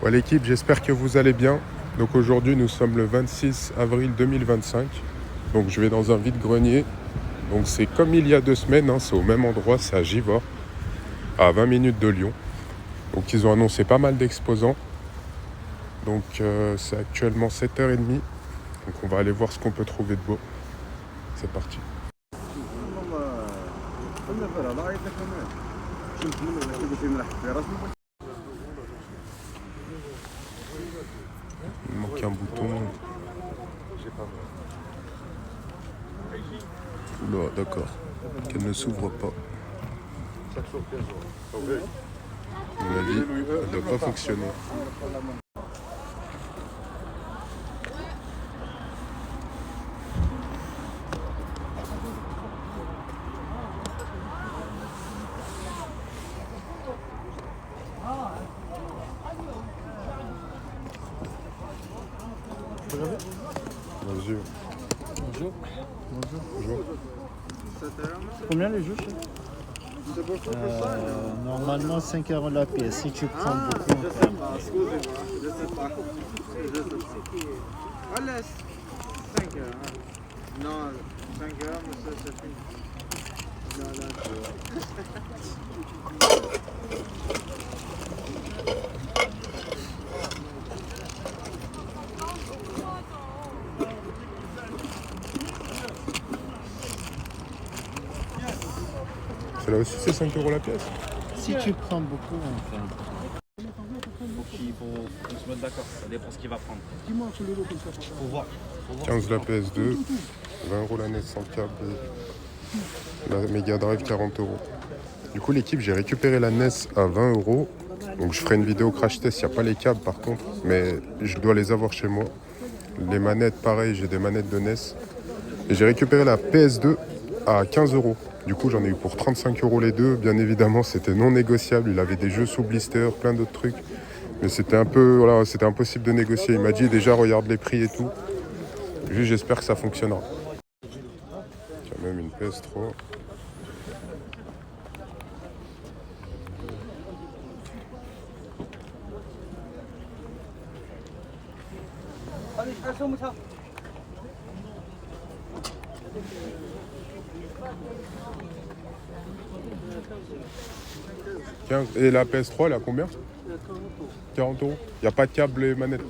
Ouais, l'équipe, j'espère que vous allez bien. Donc aujourd'hui, nous sommes le 26 avril 2025. Donc je vais dans un vide-grenier. Donc c'est comme il y a 2 semaines, hein, c'est au même endroit, c'est à Givors, à 20 minutes de Lyon. Donc ils ont annoncé pas mal d'exposants. Donc c'est actuellement 7h30. Donc on va aller voir ce qu'on peut trouver de beau. C'est parti. Il manque un bouton. Oula, d'accord. Qu'elle ne s'ouvre pas. À mon avis, elle ne doit pas fonctionner. Bonjour. Bonjour. Bonjour. Combien les jeux, chef? Normalement 5 € la pièce. Si tu prends beaucoup, Je sais pas. 5 €. Non, 5 €, mais ça, c'est fini. Non, non, Celle-là aussi, c'est 5 € la pièce. si tu prends beaucoup, on fait un peu. Il faut se mettre d'accord, ça dépend ce qu'il va prendre. Faut voir. 15 la PS2, 20 € la NES sans câble, la Mega Drive 40 €. Du coup l'équipe, j'ai récupéré la NES à 20 €. Donc je ferai une vidéo crash test, il n'y a pas les câbles par contre, mais je dois les avoir chez moi. Les manettes, pareil, j'ai des manettes de NES. Et j'ai récupéré la PS2 à 15 €. Du coup j'en ai eu pour 35 € les deux. Bien évidemment c'était non négociable, il avait des jeux sous blister, plein d'autres trucs. Mais c'était un peu, voilà, c'était impossible de négocier. Il m'a dit déjà regarde les prix et tout. Juste j'espère que ça fonctionnera. Quand même une PS3. Et la PS3 elle a combien? 40 €. Il n'y a pas de câble et manette.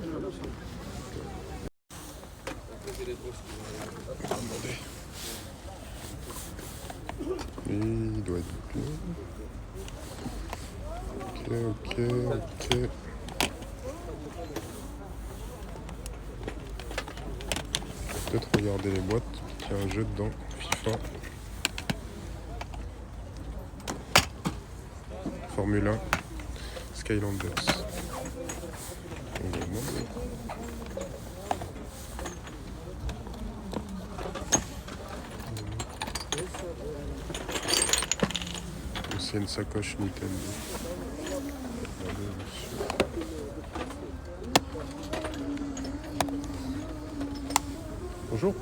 Il doit être plein. Ok. Peut-être regarder les boîtes. Il y a un jeu dedans. FIFA. Formule 1. Skylanders. On va demander. C'est une sacoche Nintendo. Bonjour.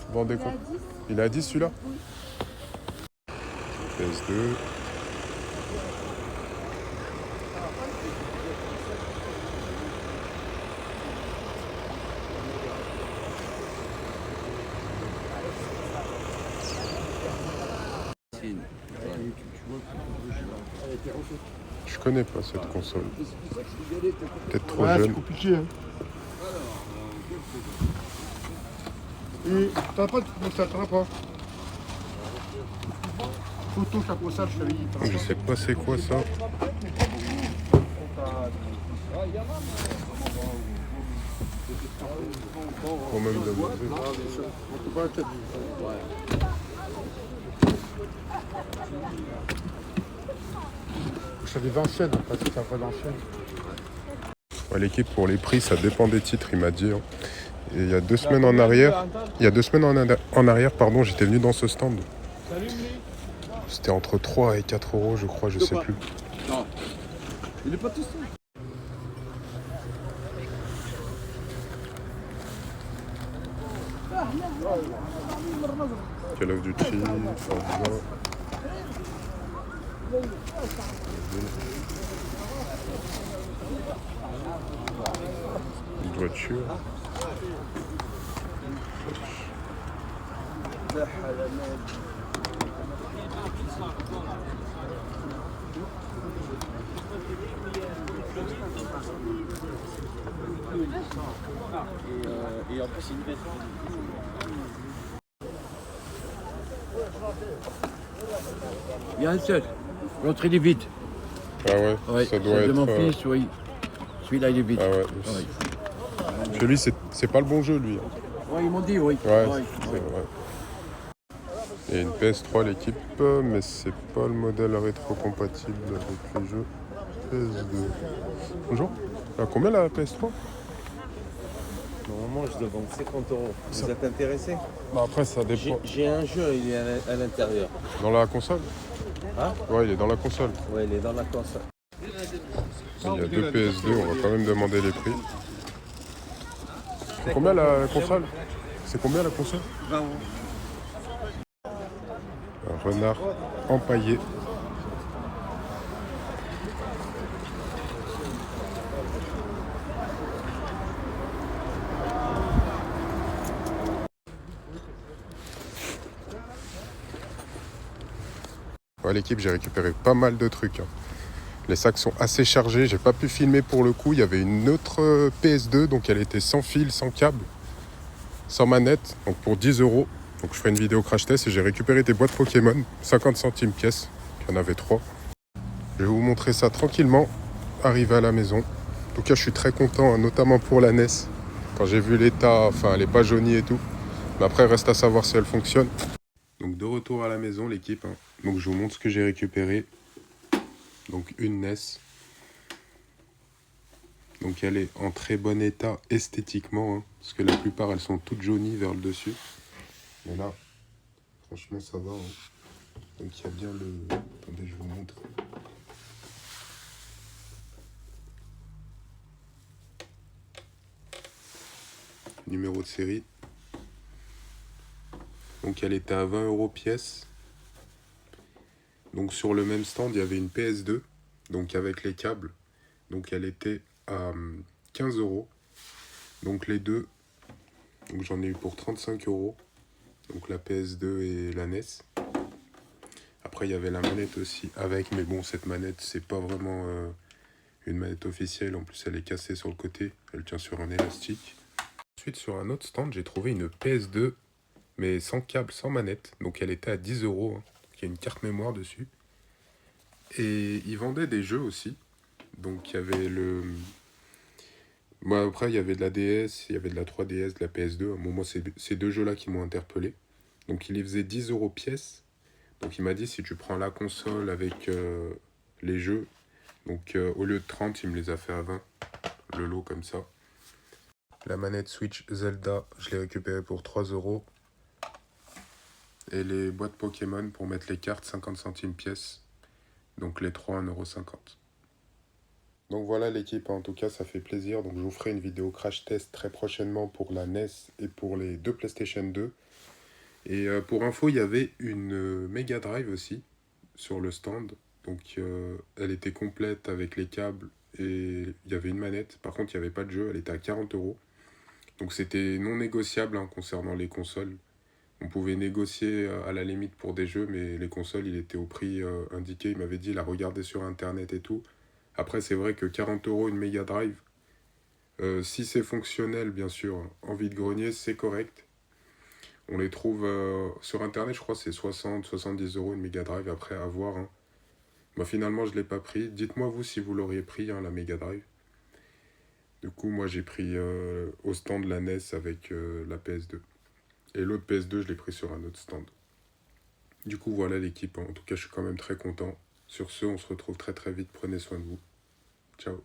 Vous vendez quoi? Il est à 10 celui-là? PS2. Je connais pas cette console. Peut-être trop jeune. C'est compliqué. Hein. Et t'as pas de ça, t'en as pas. Photo, ça pour ça, je t'avais dit. Je sais pas c'est quoi ça. Quand même demander. On te pas la tête. C'est des anciennes, parce que c'est pas d'anciennes. Ouais, l'équipe pour les prix, ça dépend des titres, il m'a dit. Hein. Et il y a 2 semaines en arrière, pardon, j'étais venu dans ce stand. C'était entre 3 et 4 € je crois, je sais plus. non. Il est pas tout seul. Call of Duty, Forza. voiture. Et en plus, c'est une bête. Il y a un seul. L'autre, il est vide. Ah ouais, Ouais, ça doit c'est de être... mon fils, oui. Celui-là, il est vide. Ah ouais. Ouais. Parce que lui, c'est pas le bon jeu, lui. Ouais, ils m'ont dit, oui. Ouais, Ouais. c'est vrai. Il y a une PS3 l'équipe, mais c'est pas le modèle rétro-compatible avec les jeux PS2. Bonjour. À combien la PS3? Normalement, je demande 50 €. Vous êtes intéressé? Bah après, ça dépend. J'ai un jeu, il est à l'intérieur. Dans la console? Hein? Ouais, il est dans la console. Ouais, il est dans la console. Il y a deux PS2, on va quand même demander les prix. C'est combien la console? C'est combien la console? 20 €. Un renard empaillé. Ouais, l'équipe, j'ai récupéré pas mal de trucs. Les sacs sont assez chargés, j'ai pas pu filmer pour le coup. Il y avait une autre PS2, donc elle était sans fil, sans câble, sans manette, donc pour 10 €. Donc je ferai une vidéo crash test et j'ai récupéré des boîtes Pokémon, 50 centimes pièce. Il y en avait 3. Je vais vous montrer ça tranquillement, arrivé à la maison. En tout cas, je suis très content, notamment pour la NES. Quand j'ai vu l'état, enfin elle est pas jaunie et tout. Mais après, reste à savoir si elle fonctionne. Donc de retour à la maison, l'équipe. Donc je vous montre ce que j'ai récupéré. Donc une NES. Donc elle est en très bon état esthétiquement, parce que la plupart elles sont toutes jaunies vers le dessus. Mais là, franchement ça va. Donc il y a bien le... Attendez, je vous montre. Numéro de série. Donc elle était à 20 € pièce. Donc sur le même stand, il y avait une PS2, donc avec les câbles. Donc elle était à 15 €. Donc les deux, donc j'en ai eu pour 35 €. Donc la PS2 et la NES. Après il y avait la manette aussi avec, mais bon cette manette c'est pas vraiment une manette officielle. En plus elle est cassée sur le côté, elle tient sur un élastique. Ensuite sur un autre stand j'ai trouvé une PS2, mais sans câble, sans manette. Donc elle était à 10 €. Il y a une carte mémoire dessus. Et ils vendaient des jeux aussi. Donc il y avait le... Moi, après, il y avait de la DS, il y avait de la 3DS, de la PS2. Bon, moi, c'est ces deux jeux-là qui m'ont interpellé. Donc il les faisait 10 € pièce. Donc il m'a dit, si tu prends la console avec les jeux, donc au lieu de 30, il me les a fait à 20. Le lot comme ça. La manette Switch Zelda, je l'ai récupérée pour 3 €. Et les boîtes Pokémon pour mettre les cartes, 50 centimes pièce. Donc les 3, 1,50 €. Donc voilà l'équipe, en tout cas ça fait plaisir. Donc je vous ferai une vidéo crash test très prochainement pour la NES et pour les deux PlayStation 2. Et pour info, il y avait une Mega Drive aussi sur le stand. Donc elle était complète avec les câbles et il y avait une manette. Par contre, il n'y avait pas de jeu, elle était à 40 €. Donc c'était non négociable concernant les consoles. On pouvait négocier à la limite pour des jeux, mais les consoles, il était au prix indiqué. Il m'avait dit, il a regardé sur Internet et tout. Après, c'est vrai que 40 € une Mega Drive, si c'est fonctionnel, bien sûr, en vide-grenier, c'est correct. On les trouve sur Internet, je crois c'est 60-70 € une Mega Drive, après à voir. Moi, finalement, je ne l'ai pas pris. Dites-moi, vous, si vous l'auriez pris, la Mega Drive. Du coup, moi, j'ai pris au stand la NES avec la PS2. Et l'autre PS2, je l'ai pris sur un autre stand. Du coup, voilà l'équipe. En tout cas, je suis quand même très content. Sur ce, on se retrouve très très vite. Prenez soin de vous. Ciao.